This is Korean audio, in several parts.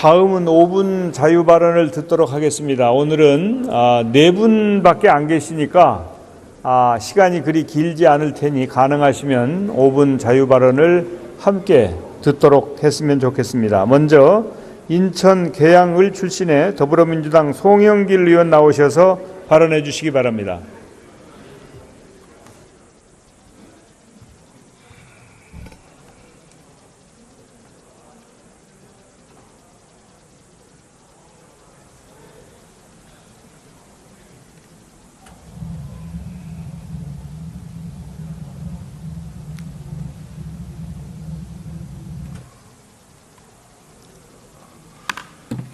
다음은 5분 자유 발언을 듣도록 하겠습니다. 오늘은 4분밖에 안 계시니까 시간이 그리 길지 않을 테니 가능하시면 5분 자유 발언을 함께 듣도록 했으면 좋겠습니다. 먼저 인천 계양을 출신의 더불어민주당 송영길 의원 나오셔서 발언해 주시기 바랍니다.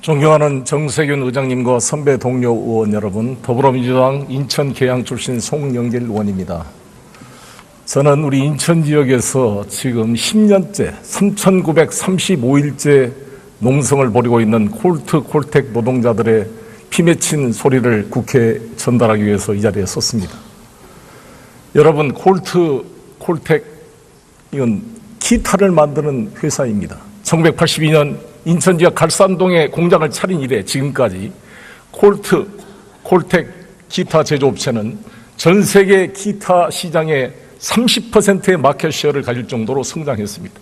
존경하는 정세균 의장님과 선배 동료 의원 여러분, 더불어민주당 인천 계양 출신 송영길 의원입니다. 저는 우리 인천 지역에서 지금 10년째 3,935일째 농성을 벌이고 있는 콜텍 노동자들의 피 맺힌 소리를 국회에 전달하기 위해서 이 자리에 섰습니다. 여러분, 콜텍 이건 기타를 만드는 회사입니다. 1982년 인천 지역 갈산동에 공장을 차린 이래 지금까지 콜텍 기타 제조업체는 전 세계 기타 시장의 30%의 마켓쉐어를 가질 정도로 성장했습니다.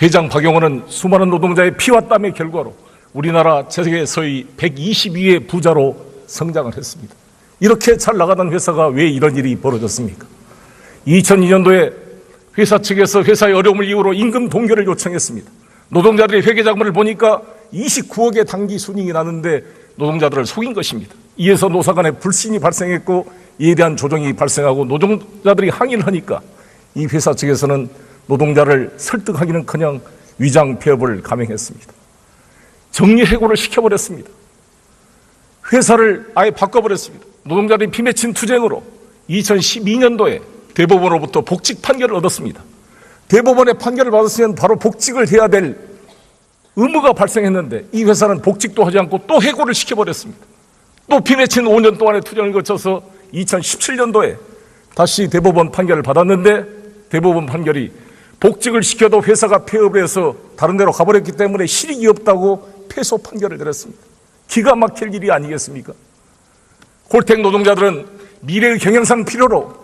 회장 박용호는 수많은 노동자의 피와 땀의 결과로 우리나라 세계에서의 122의 부자로 성장을 했습니다. 이렇게 잘 나가던 회사가 왜 이런 일이 벌어졌습니까? 2002년도에 회사 측에서 회사의 어려움을 이유로 임금 동결을 요청했습니다. 노동자들의 회계자금을 보니까 29억의 당기 순이익이 나는데 노동자들을 속인 것입니다. 이에서 노사 간에 불신이 발생했고 이에 대한 조정이 발생하고 노동자들이 항의를 하니까 이 회사 측에서는 노동자를 설득하기는커녕 위장 폐업을 감행했습니다. 정리해고를 시켜버렸습니다. 회사를 아예 바꿔버렸습니다. 노동자들이 피 맺힌 투쟁으로 2012년도에 대법원으로부터 복직 판결을 얻었습니다. 대법원의 판결을 받았으면 바로 복직을 해야 될 의무가 발생했는데 이 회사는 복직도 하지 않고 또 해고를 시켜버렸습니다. 또 피 맺힌 5년 동안의 투쟁을 거쳐서 2017년도에 다시 대법원 판결을 받았는데 대법원 판결이 복직을 시켜도 회사가 폐업을 해서 다른 데로 가버렸기 때문에 실익이 없다고 패소 판결을 내렸습니다. 기가 막힐 일이 아니겠습니까? 콜텍 노동자들은 미래의 경영상 필요로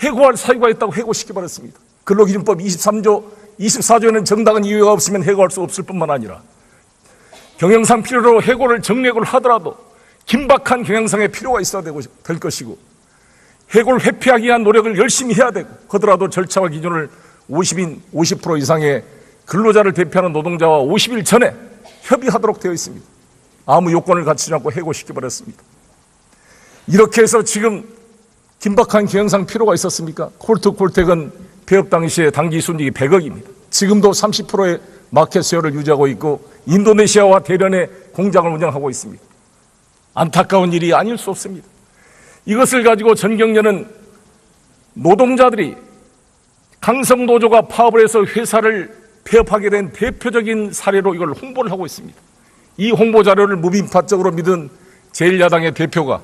해고할 사유가 있다고 해고시켜버렸습니다. 근로기준법 24조에는 정당한 이유가 없으면 해고할 수 없을 뿐만 아니라 경영상 필요로 해고를 정리해고를 하더라도 긴박한 경영상의 필요가 있어야 될 것이고 해고를 회피하기 위한 노력을 열심히 해야 되고 하더라도 절차와 기준을 50% 이상의 근로자를 대표하는 노동자와 50일 전에 협의하도록 되어 있습니다. 아무 요건을 갖추지 않고 해고시켜버렸습니다. 이렇게 해서 지금 긴박한 경영상 필요가 있었습니까? 콜텍은 폐업 당시에 당기 순이익이 100억입니다. 지금도 30%의 마켓 쉐어를 유지하고 있고 인도네시아와 대련에 공장을 운영하고 있습니다. 안타까운 일이 아닐 수 없습니다. 이것을 가지고 전경련은 노동자들이 강성노조가 파업을 해서 회사를 폐업하게 된 대표적인 사례로 이걸 홍보를 하고 있습니다. 이 홍보 자료를 무빈파적으로 믿은 제1야당의 대표가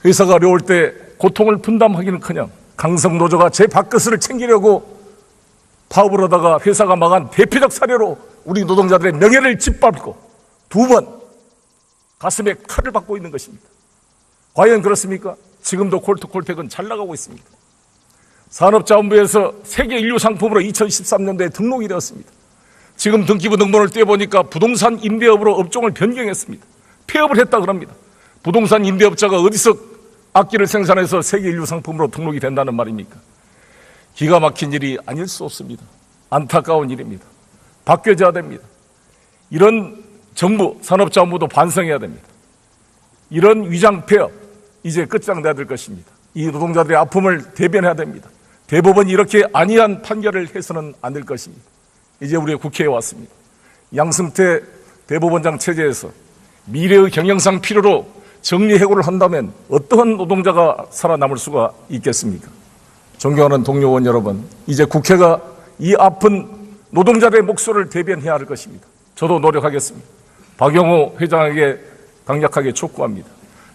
회사가 어려울 때 고통을 분담하기는커녕 강성노조가 제 밥그릇을 챙기려고 파업을 하다가 회사가 망한 대표적 사례로 우리 노동자들의 명예를 짓밟고 2번 가슴에 칼을 받고 있는 것입니다. 과연 그렇습니까? 지금도 콜텍은 잘 나가고 있습니다. 산업자원부에서 세계 인류 상품으로 2013년도에 등록이 되었습니다. 지금 등기부 등본을 떼어보니까 부동산 임대업으로 업종을 변경했습니다. 폐업을 했다 그럽니다. 부동산 임대업자가 어디서 악기를 생산해서 세계 인류 상품으로 등록이 된다는 말입니까? 기가 막힌 일이 아닐 수 없습니다. 안타까운 일입니다. 바뀌어져야 됩니다. 이런 정부, 산업자원부도 반성해야 됩니다. 이런 위장 폐업 이제 끝장내야 될 것입니다. 이 노동자들의 아픔을 대변해야 됩니다. 대법원이 이렇게 안이한 판결을 해서는 안 될 것입니다. 이제 우리 국회에 왔습니다. 양승태 대법원장 체제에서 미래의 경영상 필요로 정리해고를 한다면 어떠한 노동자가 살아남을 수가 있겠습니까? 존경하는 동료 의원 여러분, 이제 국회가 이 아픈 노동자들의 목소리를 대변해야 할 것입니다. 저도 노력하겠습니다. 박용호 회장에게 강력하게 촉구합니다.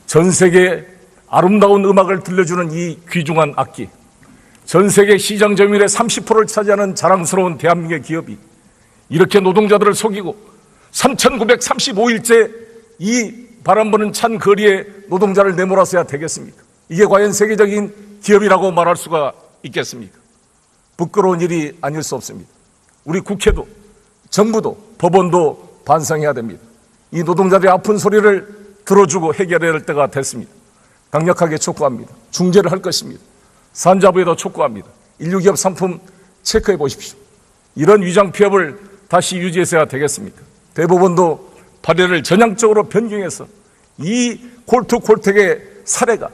전 세계에 아름다운 음악을 들려주는 이 귀중한 악기, 전 세계 시장 점유율의 30%를 차지하는 자랑스러운 대한민국의 기업이 이렇게 노동자들을 속이고 3,935일째 이 바람 부는 찬 거리에 노동자를 내몰아서야 되겠습니까? 이게 과연 세계적인 기업이라고 말할 수가 있겠습니까? 부끄러운 일이 아닐 수 없습니다. 우리 국회도, 정부도, 법원도 반성해야 됩니다. 이 노동자들의 아픈 소리를 들어주고 해결해야 할 때가 됐습니다. 강력하게 촉구합니다. 중재를 할 것입니다. 산자부에도 촉구합니다. 인류기업 상품 체크해 보십시오. 이런 위장 피업을 다시 유지해서야 되겠습니까? 대법원도 판례를 전향적으로 변경해서 이 콜트콜텍의 사례가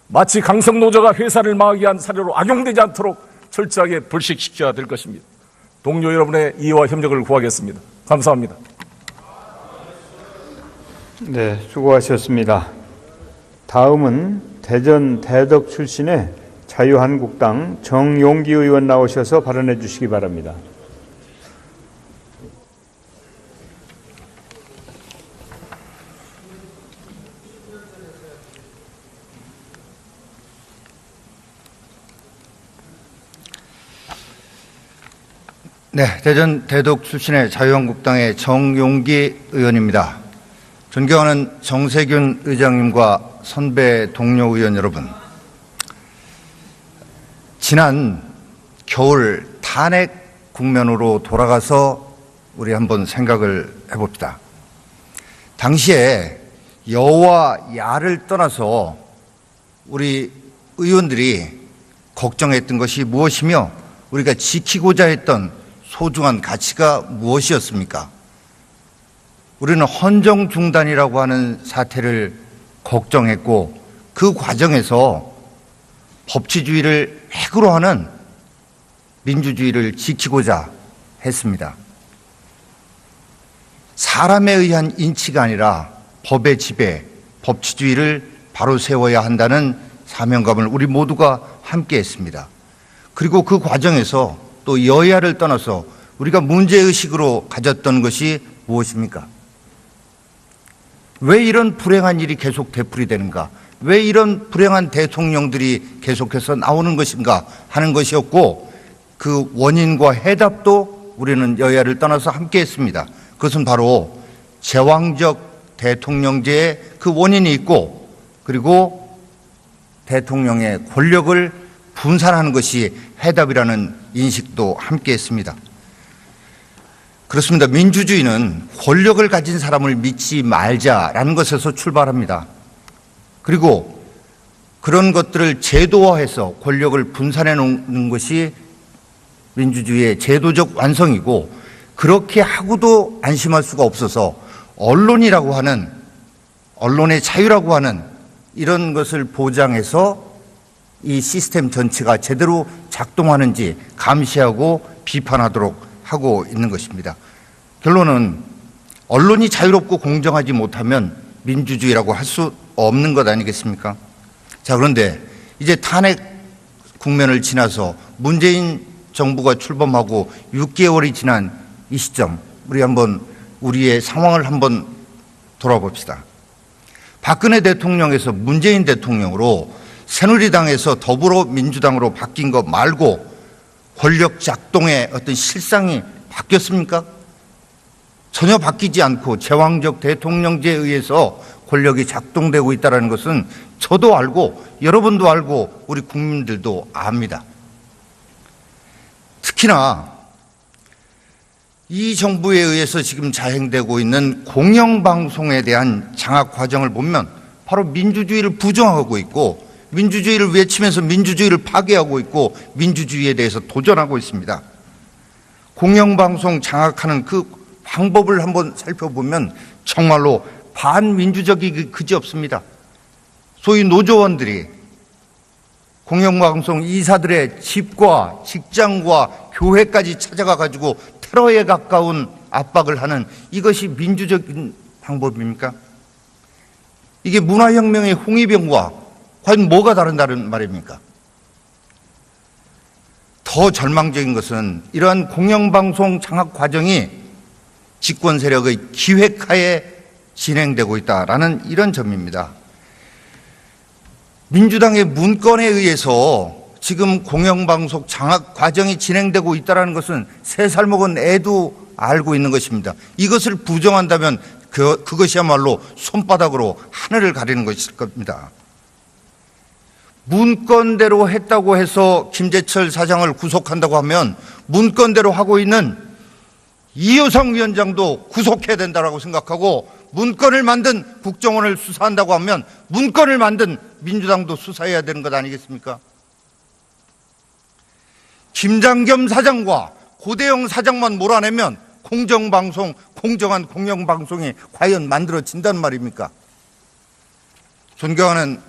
마치 강성노조가 회사를 망하게 한 사례로 악용되지 않도록 철저하게 불식시켜야 될 것입니다. 동료 여러분의 이해와 협력을 구하겠습니다. 감사합니다. 네, 수고하셨습니다. 다음은 대전 대덕 출신의 자유한국당 정용기 의원 나오셔서 발언해 주시기 바랍니다. 네, 대전 대덕 출신의 자유한국당의 정용기 의원입니다. 존경하는 정세균 의장님과 선배 동료 의원 여러분, 지난 겨울 탄핵 국면으로 돌아가서 우리 한번 생각을 해봅시다. 당시에 여와 야를 떠나서 우리 의원들이 걱정했던 것이 무엇이며 우리가 지키고자 했던 소중한 가치가 무엇이었습니까? 우리는 헌정 중단이라고 하는 사태를 걱정했고 그 과정에서 법치주의를 핵으로 하는 민주주의를 지키고자 했습니다. 사람에 의한 인치가 아니라 법의 지배, 법치주의를 바로 세워야 한다는 사명감을 우리 모두가 함께 했습니다. 그리고 그 과정에서 또 여야를 떠나서 우리가 문제의식으로 가졌던 것이 무엇입니까? 왜 이런 불행한 일이 계속 되풀이되는가? 왜 이런 불행한 대통령들이 계속해서 나오는 것인가 하는 것이었고 그 원인과 해답도 우리는 여야를 떠나서 함께 했습니다. 그것은 바로 제왕적 대통령제의 그 원인이 있고 그리고 대통령의 권력을 분산하는 것이 해답이라는 인식도 함께 했습니다. 그렇습니다. 민주주의는 권력을 가진 사람을 믿지 말자라는 것에서 출발합니다. 그리고 그런 것들을 제도화해서 권력을 분산해 놓는 것이 민주주의의 제도적 완성이고 그렇게 하고도 안심할 수가 없어서 언론이라고 하는 언론의 자유라고 하는 이런 것을 보장해서 이 시스템 전체가 제대로 작동하는지 감시하고 비판하도록 하고 있는 것입니다. 결론은 언론이 자유롭고 공정하지 못하면 민주주의라고 할 수 없는 것 아니겠습니까? 자, 그런데 이제 탄핵 국면을 지나서 문재인 정부가 출범하고 6개월이 지난 이 시점 우리 한번 우리의 상황을 한번 돌아봅시다. 박근혜 대통령에서 문재인 대통령으로 새누리당에서 더불어민주당으로 바뀐 것 말고 권력 작동의 어떤 실상이 바뀌었습니까? 전혀 바뀌지 않고 제왕적 대통령제에 의해서 권력이 작동되고 있다는 것은 저도 알고 여러분도 알고 우리 국민들도 압니다. 특히나 이 정부에 의해서 지금 자행되고 있는 공영방송에 대한 장악 과정을 보면 바로 민주주의를 부정하고 있고 민주주의를 외치면서 민주주의를 파괴하고 있고 민주주의에 대해서 도전하고 있습니다. 공영방송 장악하는 그 방법을 한번 살펴보면 정말로 반민주적이 그지없습니다. 소위 노조원들이 공영방송 이사들의 집과 직장과 교회까지 찾아가 가지고 테러에 가까운 압박을 하는 이것이 민주적인 방법입니까? 이게 문화혁명의 홍위병과 과연 뭐가 다른 말입니까? 더 절망적인 것은 이러한 공영방송 장악 과정이 집권 세력의 기획하에 진행되고 있다라는 이런 점입니다. 민주당의 문건에 의해서 지금 공영방송 장악 과정이 진행되고 있다는 것은 3살 먹은 애도 알고 있는 것입니다. 이것을 부정한다면 그것이야말로 손바닥으로 하늘을 가리는 것일 겁니다. 문건대로 했다고 해서 김재철 사장을 구속한다고 하면 문건대로 하고 있는 이효성 위원장도 구속해야 된다고 생각하고, 문건을 만든 국정원을 수사한다고 하면 문건을 만든 민주당도 수사해야 되는 것 아니겠습니까? 김장겸 사장과 고대영 사장만 몰아내면 공정방송, 공정한 공영방송이 과연 만들어진단 말입니까? 존경하는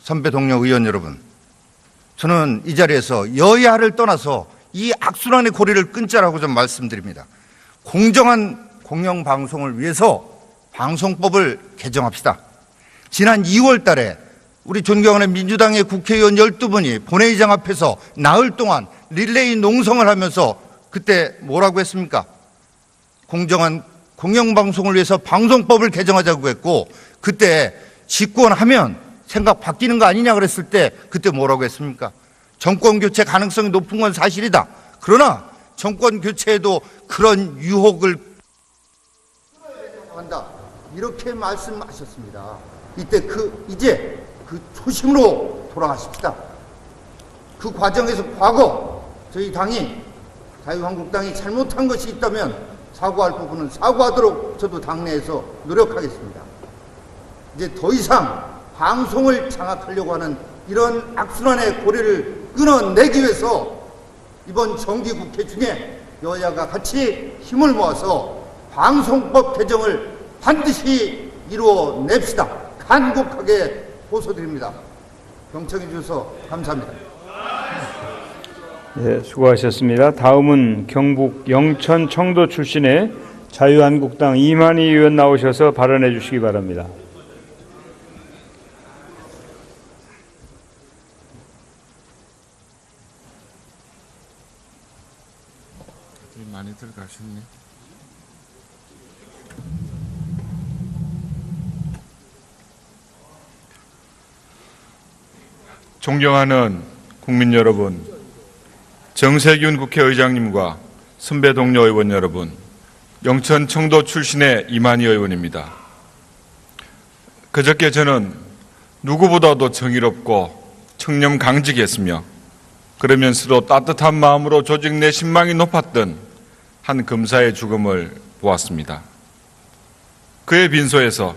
선배 동료 의원 여러분, 저는 이 자리에서 여야를 떠나서 이 악순환의 고리를 끊자라고 좀 말씀드립니다. 공정한 공영방송을 위해서 방송법을 개정합시다. 지난 2월 달에 우리 존경하는 민주당의 국회의원 12분이 본회의장 앞에서 나흘 동안 릴레이 농성을 하면서 그때 뭐라고 했습니까? 공정한 공영방송을 위해서 방송법을 개정하자고 했고, 그때 집권하면 생각 바뀌는 거 아니냐 그랬을 때 그때 뭐라고 했습니까? 정권 교체 가능성이 높은 건 사실이다. 그러나 정권 교체에도 그런 유혹을 한다. 이렇게 말씀하셨습니다. 이때 이제 그 초심으로 돌아가십시다. 그 과정에서 과거 저희 당이, 자유한국당이 잘못한 것이 있다면 사과할 부분은 사과하도록 저도 당내에서 노력하겠습니다. 이제 더 이상 방송을 장악하려고 하는 이런 악순환의 고리를 끊어내기 위해서 이번 정기국회 중에 여야가 같이 힘을 모아서 방송법 개정을 반드시 이루어냅시다. 간곡하게 호소드립니다. 경청해 주셔서 감사합니다. 네, 수고하셨습니다. 다음은 경북 영천 청도 출신의 자유한국당 이만희 의원 나오셔서 발언해 주시기 바랍니다. 많이 들어가셨네. 존경하는 국민 여러분, 정세균 국회의장님과 선배 동료 의원 여러분, 영천 청도 출신의 이만희 의원입니다. 그저께 저는 누구보다도 정의롭고 청렴 강직했으며 그러면서도 따뜻한 마음으로 조직 내 신망이 높았던 한 검사의 죽음을 보았습니다. 그의 빈소에서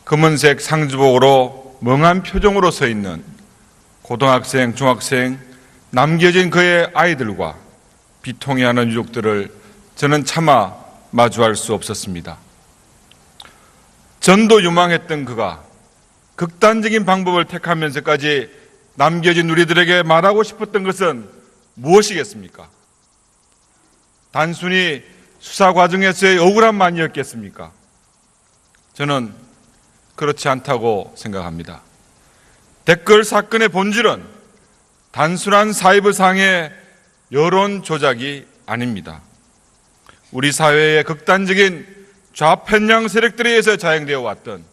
검은색 상주복으로 멍한 표정으로 서 있는 고등학생, 중학생, 남겨진 그의 아이들과 비통해하는 유족들을 저는 차마 마주할 수 없었습니다. 전도 유망했던 그가 극단적인 방법을 택하면서까지 남겨진 우리들에게 말하고 싶었던 것은 무엇이겠습니까? 단순히 수사 과정에서의 억울함만이었겠습니까? 저는 그렇지 않다고 생각합니다. 댓글 사건의 본질은 단순한 사이버상의 여론 조작이 아닙니다. 우리 사회의 극단적인 좌편향 세력들에 의해서 자행되어 왔던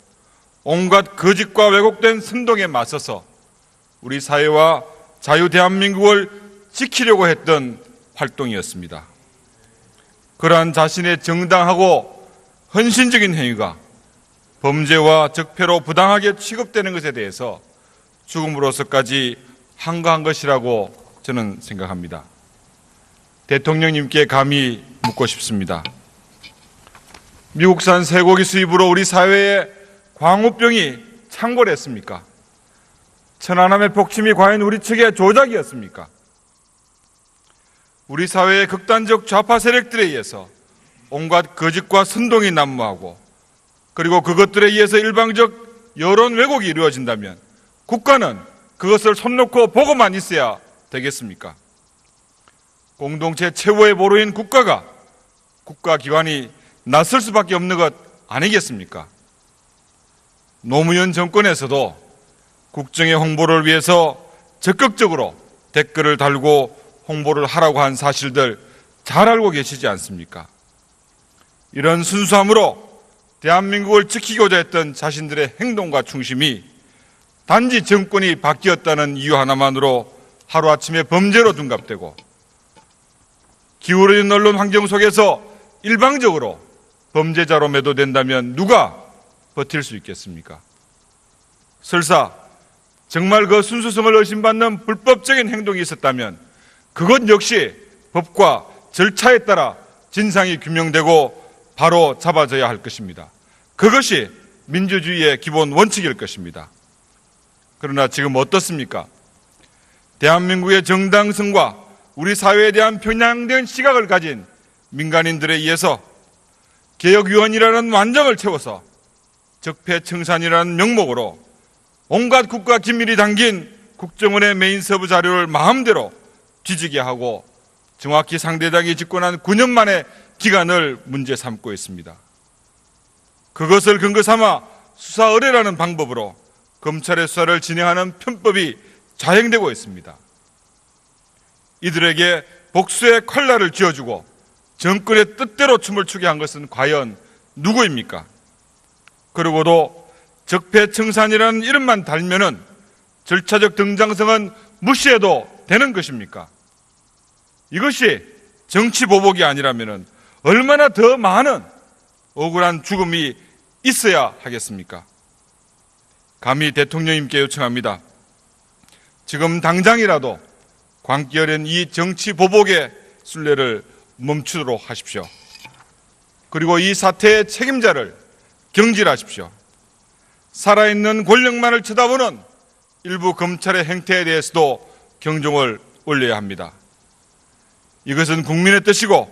온갖 거짓과 왜곡된 선동에 맞서서 우리 사회와 자유 대한민국을 지키려고 했던 활동이었습니다. 그러한 자신의 정당하고 헌신적인 행위가 범죄와 적폐로 부당하게 취급되는 것에 대해서 죽음으로서까지 한가한 것이라고 저는 생각합니다. 대통령님께 감히 묻고 싶습니다. 미국산 쇠고기 수입으로 우리 사회에 광우병이 창궐했습니까? 천안함의 폭침이 과연 우리 측의 조작이었습니까? 우리 사회의 극단적 좌파 세력들에 의해서 온갖 거짓과 선동이 난무하고 그리고 그것들에 의해서 일방적 여론 왜곡이 이루어진다면 국가는 그것을 손 놓고 보고만 있어야 되겠습니까? 공동체 최고의 보루인 국가가 국가기관이 나설 수밖에 없는 것 아니겠습니까? 노무현 정권에서도 국정의 홍보를 위해서 적극적으로 댓글을 달고 홍보를 하라고 한 사실들 잘 알고 계시지 않습니까? 이런 순수함으로 대한민국을 지키고자 했던 자신들의 행동과 충심이 단지 정권이 바뀌었다는 이유 하나만으로 하루아침에 범죄로 둔갑되고 기울어진 언론 환경 속에서 일방적으로 범죄자로 매도된다면 누가 버틸 수 있겠습니까? 설사 정말 그 순수성을 의심받는 불법적인 행동이 있었다면 그것 역시 법과 절차에 따라 진상이 규명되고 바로 잡아져야 할 것입니다. 그것이 민주주의의 기본 원칙일 것입니다. 그러나 지금 어떻습니까? 대한민국의 정당성과 우리 사회에 대한 편향된 시각을 가진 민간인들에 의해서 개혁위원이라는 완장을 채워서 적폐청산이라는 명목으로 온갖 국가 기밀이 담긴 국정원의 메인 서브 자료를 마음대로 뒤지게 하고 정확히 상대당이 집권한 9년 만의 기간을 문제 삼고 있습니다. 그것을 근거 삼아 수사 의뢰라는 방법으로 검찰의 수사를 진행하는 편법이 자행되고 있습니다. 이들에게 복수의 칼날을 쥐어주고 정권의 뜻대로 춤을 추게 한 것은 과연 누구입니까? 그리고도 적폐청산이라는 이름만 달면은 절차적 등장성은 무시해도 되는 것입니까? 이것이 정치보복이 아니라면은 얼마나 더 많은 억울한 죽음이 있어야 하겠습니까? 감히 대통령님께 요청합니다. 지금 당장이라도 광기 어린 이 정치보복의 순례를 멈추도록 하십시오. 그리고 이 사태의 책임자를 경질하십시오. 살아있는 권력만을 쳐다보는 일부 검찰의 행태에 대해서도 경종을 울려야 합니다. 이것은 국민의 뜻이고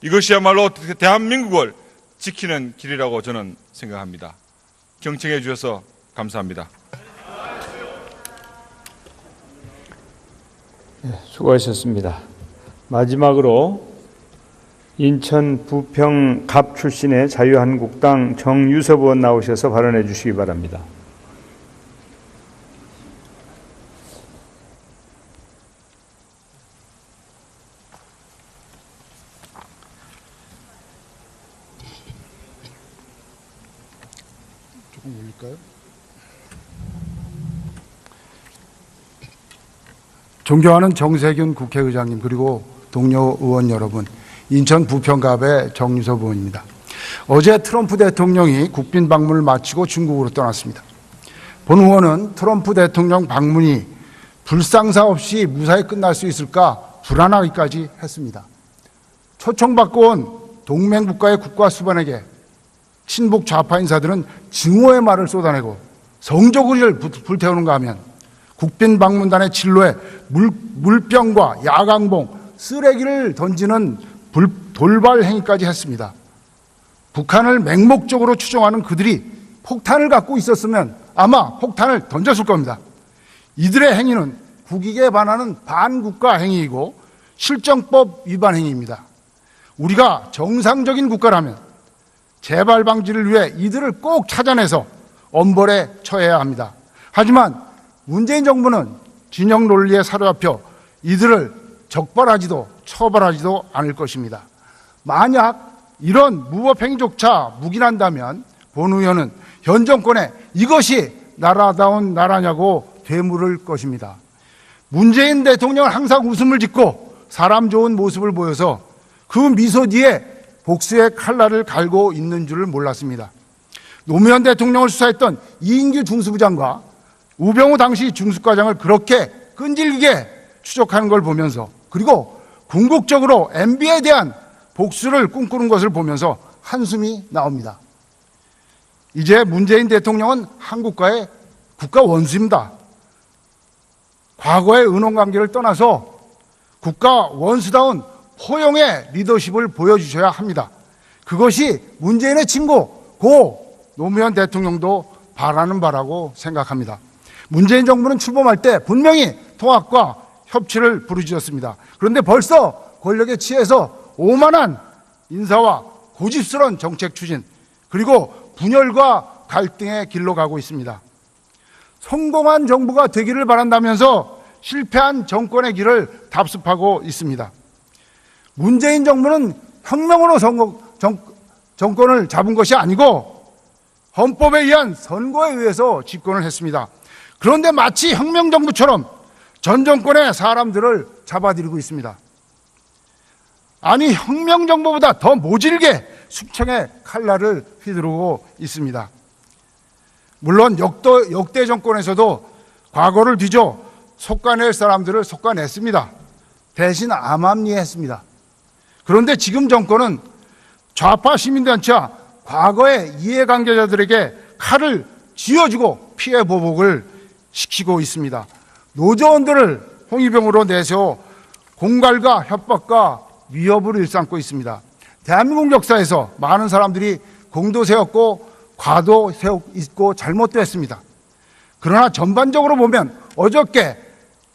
이것이야말로 대한민국을 지키는 길이라고 저는 생각합니다. 경청해 주셔서 감사합니다. 수고하셨습니다. 마지막으로 인천 부평 갑 출신의 자유한국당 정유섭 의원 나오셔서 발언해 주시기 바랍니다. 조금 올릴까요? 존경하는 정세균 국회의장님 그리고 동료 의원 여러분, 인천 부평갑의 정유섭 의원입니다. 어제 트럼프 대통령이 국빈 방문을 마치고 중국으로 떠났습니다. 본 의원은 트럼프 대통령 방문이 불상사 없이 무사히 끝날 수 있을까 불안하기까지 했습니다. 초청받고 온 동맹국가의 국가수반에게 친북 좌파 인사들은 증오의 말을 쏟아내고 성조구리를 불태우는가 하면 국빈 방문단의 진로에 물병과 야광봉, 쓰레기를 던지는 돌발 행위까지 했습니다. 북한을 맹목적으로 추종하는 그들이 폭탄을 갖고 있었으면 아마 폭탄을 던졌을 겁니다. 이들의 행위는 국익에 반하는 반국가 행위이고 실정법 위반 행위입니다. 우리가 정상적인 국가라면 재발 방지를 위해 이들을 꼭 찾아내서 엄벌에 처해야 합니다. 하지만 문재인 정부는 진영 논리에 사로잡혀 이들을 적발하지도 처벌하지도 않을 것입니다. 만약 이런 무법행위조차 묵인한다면 본 의원은 현 정권에 이것이 나라다운 나라냐고 되물을 것입니다. 문재인 대통령은 항상 웃음을 짓고 사람 좋은 모습을 보여서 그 미소 뒤에 복수의 칼날을 갈고 있는 줄을 몰랐습니다. 노무현 대통령을 수사했던 이인규 중수부장과 우병우 당시 중수과장을 그렇게 끈질기게 추적하는 걸 보면서, 그리고 궁극적으로 MB에 대한 복수를 꿈꾸는 것을 보면서 한숨이 나옵니다. 이제 문재인 대통령은 한국과의 국가 원수입니다. 과거의 은원관계를 떠나서 국가 원수다운 포용의 리더십을 보여주셔야 합니다. 그것이 문재인의 친구 고 노무현 대통령도 바라는 바라고 생각합니다. 문재인 정부는 출범할 때 분명히 통합과 협치를 부르짖었습니다. 그런데 벌써 권력에 취해서 오만한 인사와 고집스러운 정책 추진, 그리고 분열과 갈등의 길로 가고 있습니다. 성공한 정부가 되기를 바란다면서 실패한 정권의 길을 답습하고 있습니다. 문재인 정부는 혁명으로 정권을 잡은 것이 아니고 헌법에 의한 선거에 의해서 집권을 했습니다. 그런데 마치 혁명정부처럼 전 정권의 사람들을 잡아들이고 있습니다. 아니 혁명정부보다 더 모질게 숙청의 칼날을 휘두르고 있습니다. 물론 역대 정권에서도 과거를 뒤져 속아낼 사람들을 속아냈습니다. 대신 암암리했습니다. 그런데 지금 정권은 좌파 시민단체와 과거의 이해관계자들에게 칼을 쥐어주고 피해 보복을 시키고 있습니다. 노조원들을 홍위병으로 내세워 공갈과 협박과 위협을 일삼고 있습니다. 대한민국 역사에서 많은 사람들이 공도 세웠고 과도 세웠고 잘못도 했습니다. 그러나 전반적으로 보면 어저께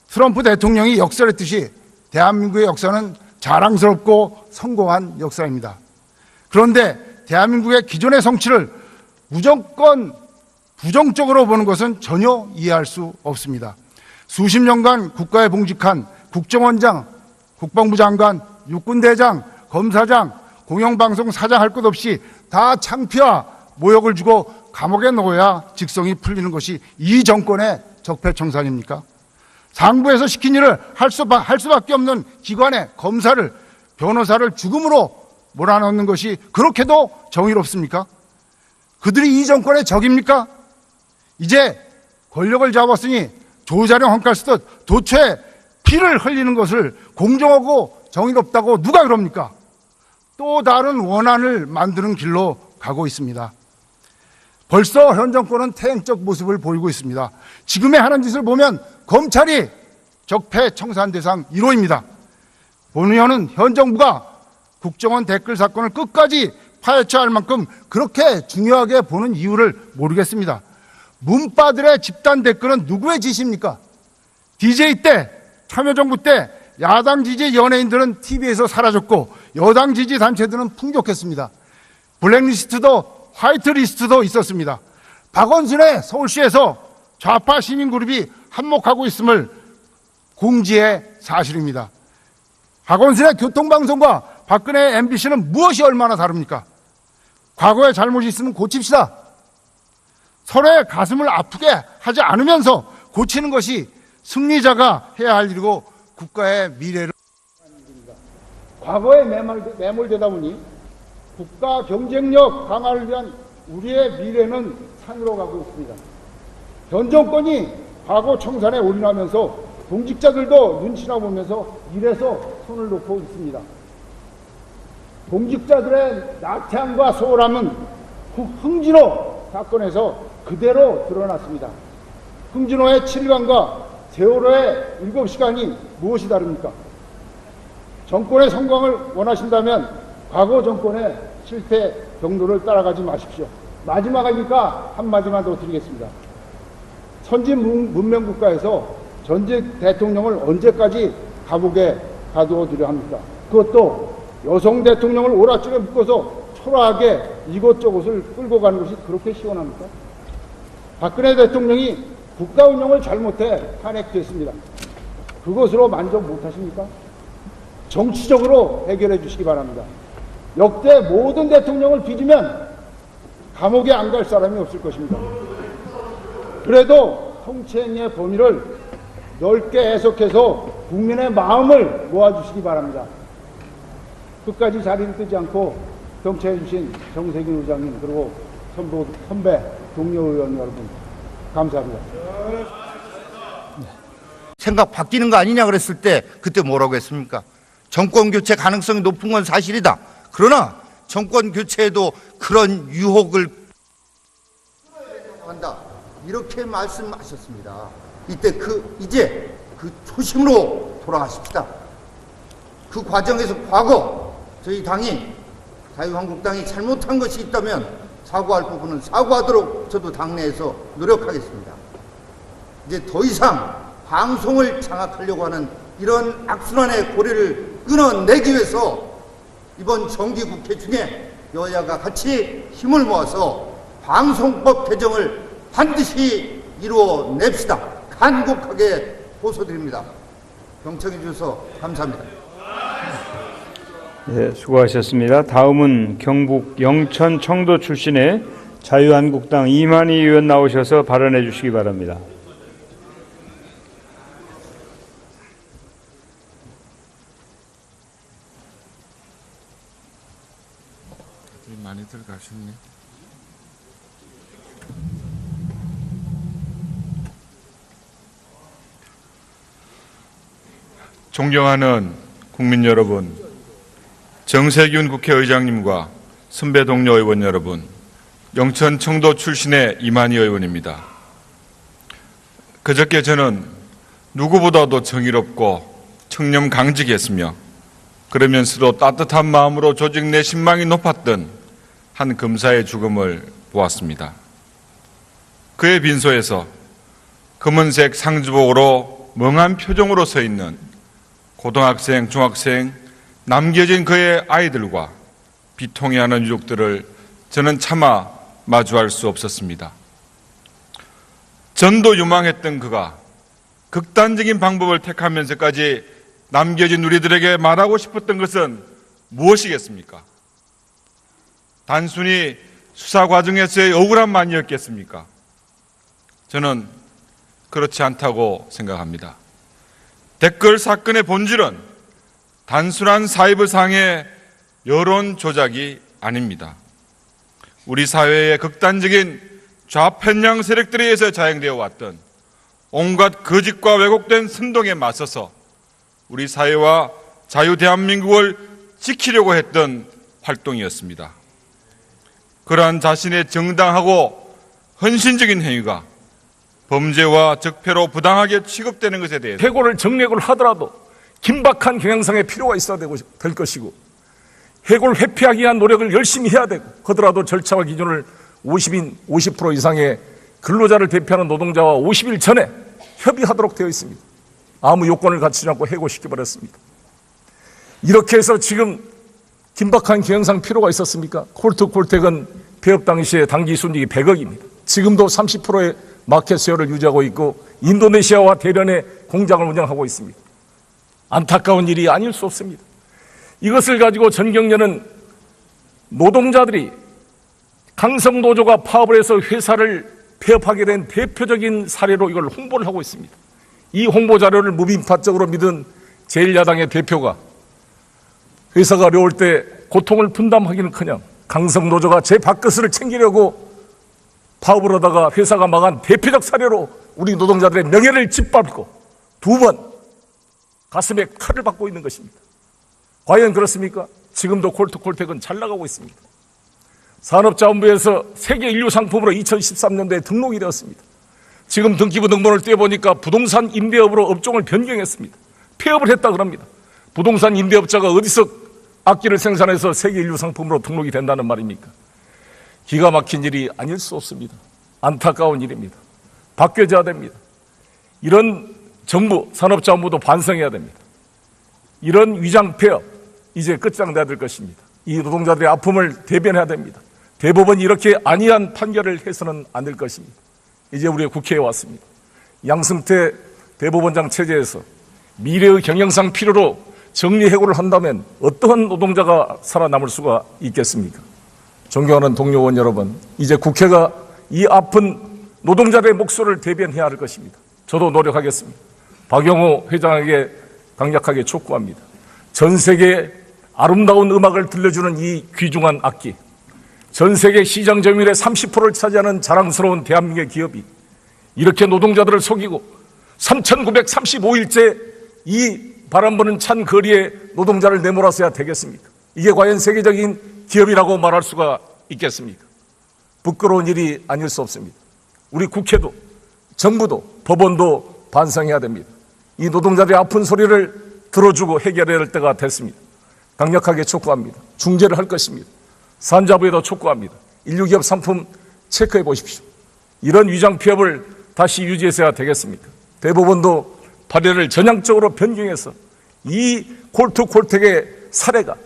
트럼프 대통령이 역설했듯이 대한민국의 역사는 자랑스럽고 성공한 역사입니다. 그런데 대한민국의 기존의 성취를 무조건 부정적으로 보는 것은 전혀 이해할 수 없습니다. 수십 년간 국가에 봉직한 국정원장, 국방부 장관, 육군대장, 검사장, 공영방송 사장 할 것 없이 다 창피와 모욕을 주고 감옥에 넣어야 직성이 풀리는 것이 이 정권의 적폐청산입니까? 상부에서 시킨 일을 할 수밖에 없는 기관의 검사를, 변호사를 죽음으로 몰아넣는 것이 그렇게도 정의롭습니까? 그들이 이 정권의 적입니까? 이제 권력을 잡았으니 조자룡 헝칼 쓰듯 도처에 피를 흘리는 것을 공정하고 정의롭다고 누가 그럽니까? 또 다른 원한을 만드는 길로 가고 있습니다. 벌써 현 정권은 퇴행적 모습을 보이고 있습니다. 지금의 하는 짓을 보면 검찰이 적폐 청산 대상 1호입니다. 본의원은 현 정부가 국정원 댓글 사건을 끝까지 파헤쳐야 할 만큼 그렇게 중요하게 보는 이유를 모르겠습니다. 문바들의 집단 댓글은 누구의 짓입니까? DJ 때, 참여정부 때 야당 지지 연예인들은 TV에서 사라졌고 여당 지지 단체들은 풍족했습니다. 블랙리스트도 화이트리스트도 있었습니다. 박원순의 서울시에서 좌파 시민그룹이 한몫하고 있음을 공지의 사실입니다. 박원순의 교통방송과 박근혜의 MBC는 무엇이 얼마나 다릅니까? 과거에 잘못이 있으면 고칩시다. 서로의 가슴을 아프게 하지 않으면서 고치는 것이 승리자가 해야 할 일이고 국가의 미래를 과거에 매몰되다 보니 국가 경쟁력 강화를 위한 우리의 미래는 산으로 가고 있습니다. 현 정권이 과거 청산에 올인하면서 공직자들도 눈치나 보면서 일에서 손을 놓고 있습니다. 공직자들의 나태함과 소홀함은 흥진호 사건에서 그대로 드러났습니다. 흥진호의 7일간과 세월호의 7시간이 무엇이 다릅니까? 정권의 성공을 원하신다면 과거 정권의 실패 경로를 따라가지 마십시오. 마지막이니까 한마디만 더 드리겠습니다. 선진 문명 국가에서 전직 대통령을 언제까지 감옥에 가두어두려 합니까? 그것도 여성 대통령을 오라줄에 묶어서 초라하게 이곳저곳을 끌고 가는 것이 그렇게 시원합니까? 박근혜 대통령이 국가 운영을 잘못해 탄핵됐습니다. 그것으로 만족 못하십니까? 정치적으로 해결해 주시기 바랍니다. 역대 모든 대통령을 빚으면 감옥에 안 갈 사람이 없을 것입니다. 그래도 통치행위의 범위를 넓게 해석해서 국민의 마음을 모아주시기 바랍니다. 끝까지 자리를 뜨지 않고 경청해 주신 정세균 의장님 그리고 선배 동료 의원 여러분 감사합니다. 생각 바뀌는 거 아니냐 그랬을 때 그때 뭐라고 했습니까? 정권 교체 가능성이 높은 건 사실이다. 그러나 정권 교체에도 그런 유혹을 한다. 이렇게 말씀하셨습니다. 이때 이제 그 초심으로 돌아가십시다. 그 과정에서 과거 저희 당이 자유한국당이 잘못한 것이 있다면 사과할 부분은 사과하도록 저도 당내에서 노력하겠습니다. 이제 더 이상 방송을 장악하려고 하는 이런 악순환의 고리를 끊어내기 위해서 이번 정기국회 중에 여야가 같이 힘을 모아서 방송법 개정을 반드시 이루어냅시다. 간곡하게 호소드립니다. 경청해 주셔서 감사합니다. 네, 수고하셨습니다. 다음은 경북 영천 청도 출신의 자유한국당 이만희 의원 나오셔서 발언해 주시기 바랍니다. 들어가셨니? 존경하는 국민 여러분, 정세균 국회의장님과 선배 동료 의원 여러분, 영천 청도 출신의 이만희 의원입니다. 그저께 저는 누구보다도 정의롭고 청렴 강직했으며 그러면서도 따뜻한 마음으로 조직 내 신망이 높았던 한 검사의 죽음을 보았습니다. 그의 빈소에서 검은색 상주복으로 멍한 표정으로 서 있는 고등학생, 중학생, 남겨진 그의 아이들과 비통해하는 유족들을 저는 차마 마주할 수 없었습니다. 전도 유망했던 그가 극단적인 방법을 택하면서까지 남겨진 우리들에게 말하고 싶었던 것은 무엇이겠습니까? 단순히 수사 과정에서의 억울함만이었겠습니까? 저는 그렇지 않다고 생각합니다. 댓글 사건의 본질은 단순한 사이버상의 여론 조작이 아닙니다. 우리 사회의 극단적인 좌편향 세력들에 의해서 자행되어 왔던 온갖 거짓과 왜곡된 선동에 맞서서 우리 사회와 자유 대한민국을 지키려고 했던 활동이었습니다. 그러한 자신의 정당하고 헌신적인 행위가 범죄와 적폐로 부당하게 취급되는 것에 대해서 해고를 정력을 하더라도 긴박한 경영상의 필요가 있어야 될 것이고 해고를 회피하기 위한 노력을 열심히 해야 되고 하더라도 절차와 기준을 50% 이상의 근로자를 대표하는 노동자와 50일 전에 협의하도록 되어 있습니다. 아무 요건을 갖추지 않고 해고시켜버렸습니다. 이렇게 해서 지금 긴박한 경영상 필요가 있었습니까? 콜트콜텍은 폐업 당시에 당기 순이익이 100억입니다. 지금도 30%의 마켓 쉐어를 유지하고 있고 인도네시아와 대련의 공장을 운영하고 있습니다. 안타까운 일이 아닐 수 없습니다. 이것을 가지고 전경련은 노동자들이 강성노조가 파업을 해서 회사를 폐업하게 된 대표적인 사례로 이걸 홍보를 하고 있습니다. 이 홍보 자료를 무빈파적으로 믿은 제1야당의 대표가 회사가 어려울 때 고통을 분담하기는커녕 강성노조가 제 밥그릇을 챙기려고 파업을 하다가 회사가 망한 대표적 사례로 우리 노동자들의 명예를 짓밟고 2번 가슴에 칼을 받고 있는 것입니다. 과연 그렇습니까? 지금도 콜트콜텍은 잘 나가고 있습니다. 산업자원부에서 세계 인류 상품으로 2013년도에 등록이 되었습니다. 지금 등기부 등본을 떼보니까 부동산 임대업으로 업종을 변경했습니다. 폐업을 했다 그럽니다. 부동산 임대업자가 어디서 악기를 생산해서 세계 인류 상품으로 등록이 된다는 말입니까? 기가 막힌 일이 아닐 수 없습니다. 안타까운 일입니다. 바뀌어져야 됩니다. 이런 정부, 산업자원부도 반성해야 됩니다. 이런 위장 폐업 이제 끝장내야 될 것입니다. 이 노동자들의 아픔을 대변해야 됩니다. 대법원이 이렇게 안이한 판결을 해서는 안 될 것입니다. 이제 우리의 국회에 왔습니다. 양승태 대법원장 체제에서 미래의 경영상 필요로 정리해고를 한다면 어떠한 노동자가 살아남을 수가 있겠습니까? 존경하는 동료 의원 여러분, 이제 국회가 이 아픈 노동자들의 목소리를 대변해야 할 것입니다. 저도 노력하겠습니다. 박영호 회장에게 강력하게 촉구합니다. 전 세계에 아름다운 음악을 들려주는 이 귀중한 악기, 전 세계 시장 점유율의 30%를 차지하는 자랑스러운 대한민국의 기업이 이렇게 노동자들을 속이고 3,935일째 이 바람 부는 찬 거리에 노동자를 내몰아서야 되겠습니까? 이게 과연 세계적인 기업이라고 말할 수가 있겠습니까? 부끄러운 일이 아닐 수 없습니다. 우리 국회도 정부도 법원도 반성해야 됩니다. 이 노동자들의 아픈 소리를 들어주고 해결해야 할 때가 됐습니다. 강력하게 촉구합니다. 중재를 할 것입니다. 산자부에도 촉구합니다. 인류기업 상품 체크해 보십시오. 이런 위장 폐업을 다시 유지해서야 되겠습니까? 대법원도 판례를 전향적으로 변경해서 이 콜트콜텍의 사례가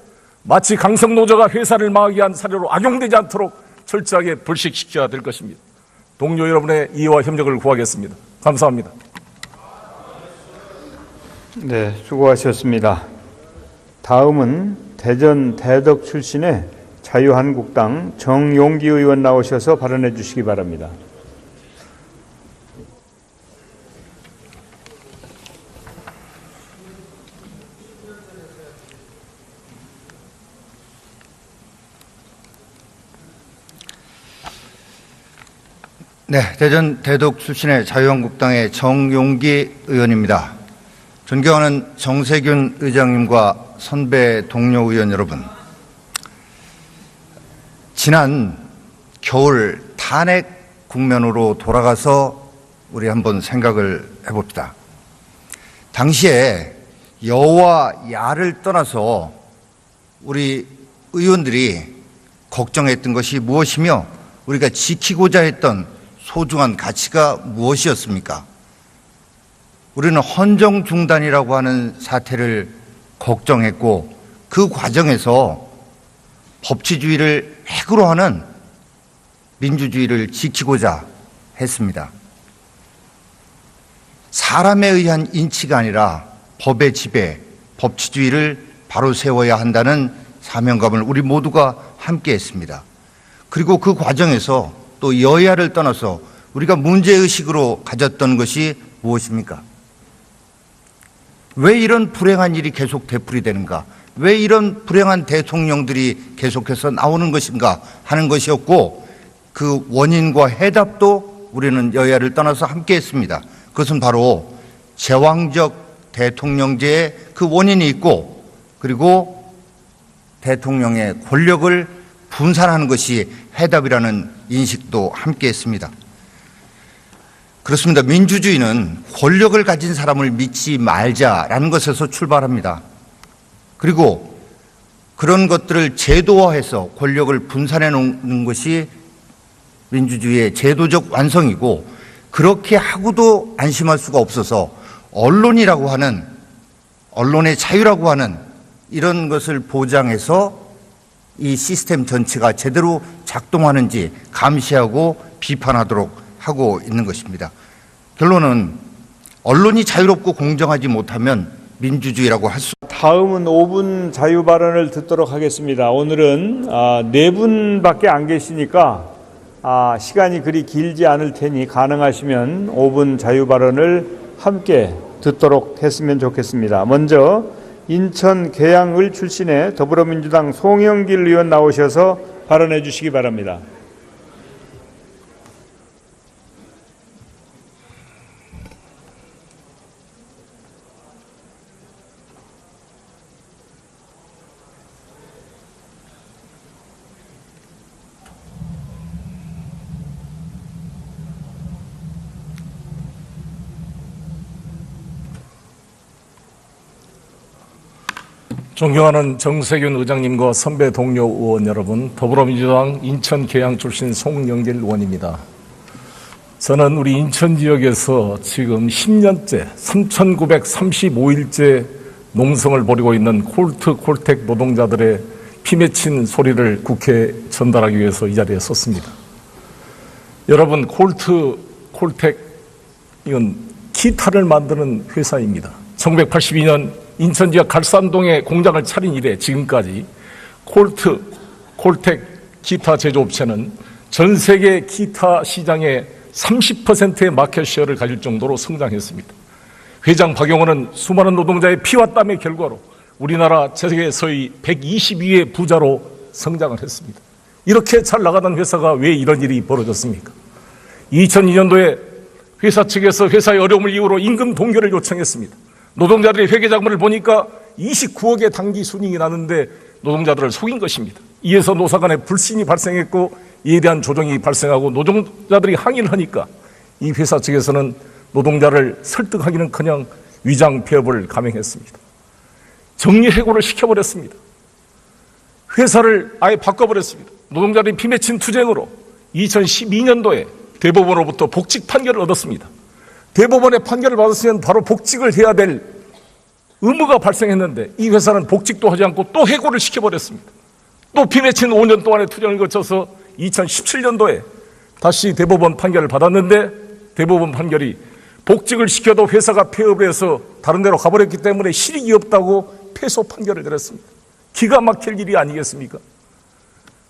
마치 강성노조가 회사를 망하게 한 사례로 악용되지 않도록 철저하게 불식시켜야 될 것입니다. 동료 여러분의 이해와 협력을 구하겠습니다. 감사합니다. 네, 수고하셨습니다. 다음은 대전 대덕 출신의 자유한국당 정용기 의원 나오셔서 발언해 주시기 바랍니다. 네, 대전 대덕 출신의 자유한국당의 정용기 의원입니다. 존경하는 정세균 의장님과 선배 동료 의원 여러분, 지난 겨울 탄핵 국면으로 돌아가서 우리 한번 생각을 해봅시다. 당시에 여와 야를 떠나서 우리 의원들이 걱정했던 것이 무엇이며 우리가 지키고자 했던 소중한 가치가 무엇이었습니까? 우리는 헌정 중단이라고 하는 사태를 걱정했고 그 과정에서 법치주의를 핵으로 하는 민주주의를 지키고자 했습니다. 사람에 의한 인치가 아니라 법의 지배, 법치주의를 바로 세워야 한다는 사명감을 우리 모두가 함께 했습니다. 그리고 그 과정에서 또 여야를 떠나서 우리가 문제의식으로 가졌던 것이 무엇입니까? 왜 이런 불행한 일이 계속 되풀이되는가? 왜 이런 불행한 대통령들이 계속해서 나오는 것인가 하는 것이었고 그 원인과 해답도 우리는 여야를 떠나서 함께 했습니다. 그것은 바로 제왕적 대통령제의 그 원인이 있고 그리고 대통령의 권력을 분산하는 것이 해답이라는 인식도 함께 했습니다. 그렇습니다. 민주주의는 권력을 가진 사람을 믿지 말자라는 것에서 출발합니다. 그리고 그런 것들을 제도화해서 권력을 분산해 놓는 것이 민주주의의 제도적 완성이고 그렇게 하고도 안심할 수가 없어서 언론이라고 하는 언론의 자유라고 하는 이런 것을 보장해서 이 시스템 전체가 제대로 작동하는지 감시하고 비판하도록 하고 있는 것입니다. 결론은 언론이 자유롭고 공정하지 못하면 민주주의라고 할 수. 다음은 5분 자유 발언을 듣도록 하겠습니다. 오늘은 4분밖에 안 계시니까 시간이 그리 길지 않을 테니 가능하시면 5분 자유 발언을 함께 듣도록 했으면 좋겠습니다. 먼저 인천 계양을 출신의 더불어민주당 송영길 의원 나오셔서 발언해 주시기 바랍니다. 존경하는 정세균 의장님과 선배 동료 의원 여러분, 더불어민주당 인천 계양 출신 송영길 의원입니다. 저는 우리 인천 지역에서 지금 10년째 3,935일째 농성을 벌이고 있는 콜텍 노동자들의 피 맺힌 소리를 국회에 전달하기 위해서 이 자리에 섰습니다. 여러분, 콜텍 이건 기타를 만드는 회사입니다. 1982년 인천 지역 갈산동에 공장을 차린 이래 지금까지 콜텍 기타 제조업체는 전 세계 기타 시장의 30%의 마켓시어를 가질 정도로 성장했습니다. 회장 박용원은 수많은 노동자의 피와 땀의 결과로 우리나라 세계에서의 122의 부자로 성장을 했습니다. 이렇게 잘 나가던 회사가 왜 이런 일이 벌어졌습니까? 2002년도에 회사 측에서 회사의 어려움을 이유로 임금 동결을 요청했습니다. 노동자들의 회계자금을 보니까 29억의 당기 순이익이 나는데 노동자들을 속인 것입니다. 이에서 노사 간에 불신이 발생했고 이에 대한 조정이 발생하고 노동자들이 항의를 하니까 이 회사 측에서는 노동자를 설득하기는커녕 위장 폐업을 감행했습니다. 정리해고를 시켜버렸습니다. 회사를 아예 바꿔버렸습니다. 노동자들이 피 맺힌 투쟁으로 2012년도에 대법원으로부터 복직 판결을 얻었습니다. 대법원의 판결을 받았으면 바로 복직을 해야 될 의무가 발생했는데 이 회사는 복직도 하지 않고 또 해고를 시켜버렸습니다. 또 피 맺힌 5년 동안의 투쟁을 거쳐서 2017년도에 다시 대법원 판결을 받았는데 대법원 판결이 복직을 시켜도 회사가 폐업을 해서 다른 데로 가버렸기 때문에 실익이 없다고 패소 판결을 내렸습니다. 기가 막힐 일이 아니겠습니까?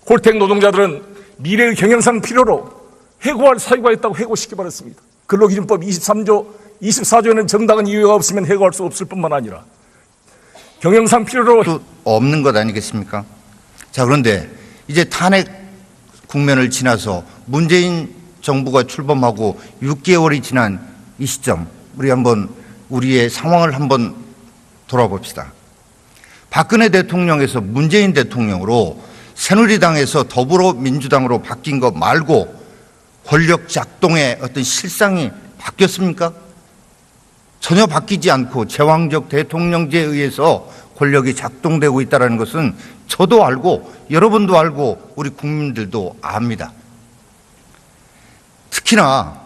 콜텍 노동자들은 미래의 경영상 필요로 해고할 사유가 있다고 해고시켜버렸습니다. 근로기준법 24조에는 정당한 이유가 없으면 해고할 수 없을 뿐만 아니라 경영상 필요로 없는 것 아니겠습니까? 자, 그런데 이제 탄핵 국면을 지나서 문재인 정부가 출범하고 6개월이 지난 이 시점, 우리 한번 우리의 상황을 한번 돌아봅시다. 박근혜 대통령에서 문재인 대통령으로 새누리당에서 더불어민주당으로 바뀐 것 말고 권력 작동의 어떤 실상이 바뀌었습니까? 전혀 바뀌지 않고 제왕적 대통령제에 의해서 권력이 작동되고 있다는 것은 저도 알고 여러분도 알고 우리 국민들도 압니다. 특히나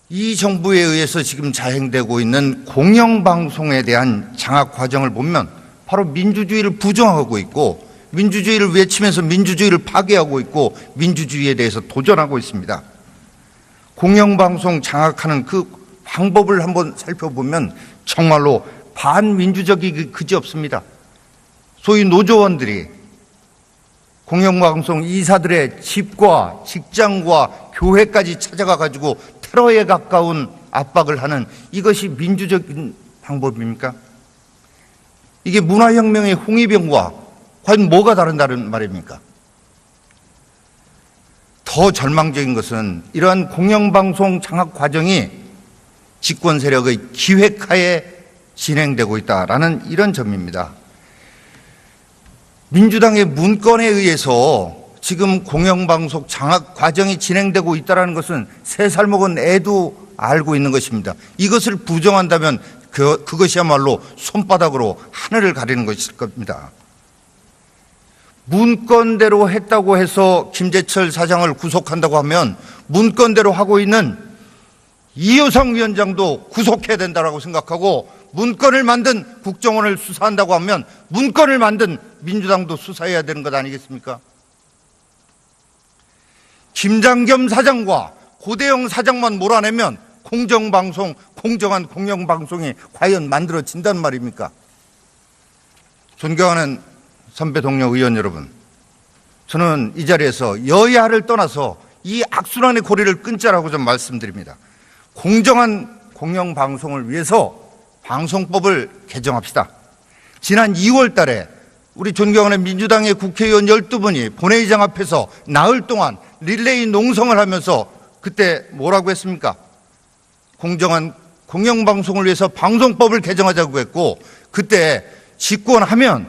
이 정부에 의해서 지금 자행되고 있는 공영방송에 대한 장악 과정을 보면 바로 민주주의를 부정하고 있고 민주주의를 외치면서 민주주의를 파괴하고 있고 민주주의에 대해서 도전하고 있습니다. 공영방송 장악하는 그 방법을 한번 살펴보면 정말로 반민주적이 그지없습니다. 소위 노조원들이 공영방송 이사들의 집과 직장과 교회까지 찾아가 가지고 테러에 가까운 압박을 하는 이것이 민주적인 방법입니까? 이게 문화혁명의 홍위병과 과연 뭐가 다른 말입니까? 더 절망적인 것은 이러한 공영방송 장악 과정이 집권 세력의 기획하에 진행되고 있다라는 이런 점입니다. 민주당의 문건에 의해서 지금 공영방송 장악 과정이 진행되고 있다는 것은 3살 먹은 애도 알고 있는 것입니다. 이것을 부정한다면 그것이야말로 손바닥으로 하늘을 가리는 것일 겁니다. 문건대로 했다고 해서 김재철 사장을 구속한다고 하면 문건대로 하고 있는 이효성 위원장도 구속해야 된다고 생각하고 문건을 만든 국정원을 수사한다고 하면 문건을 만든 민주당도 수사해야 되는 것 아니겠습니까? 김장겸 사장과 고대영 사장만 몰아내면 공정방송, 공정한 공영방송이 과연 만들어진단 말입니까? 존경하는 선배 동료 의원 여러분, 저는 이 자리에서 여야를 떠나서 이 악순환의 고리를 끊자라고 좀 말씀드립니다. 공정한 공영방송을 위해서 방송법을 개정합시다. 지난 2월 달에 우리 존경하는 민주당의 국회의원 12분이 본회의장 앞에서 나흘 동안 릴레이 농성을 하면서 그때 뭐라고 했습니까? 공정한 공영방송을 위해서 방송법을 개정하자고 했고 그때 집권하면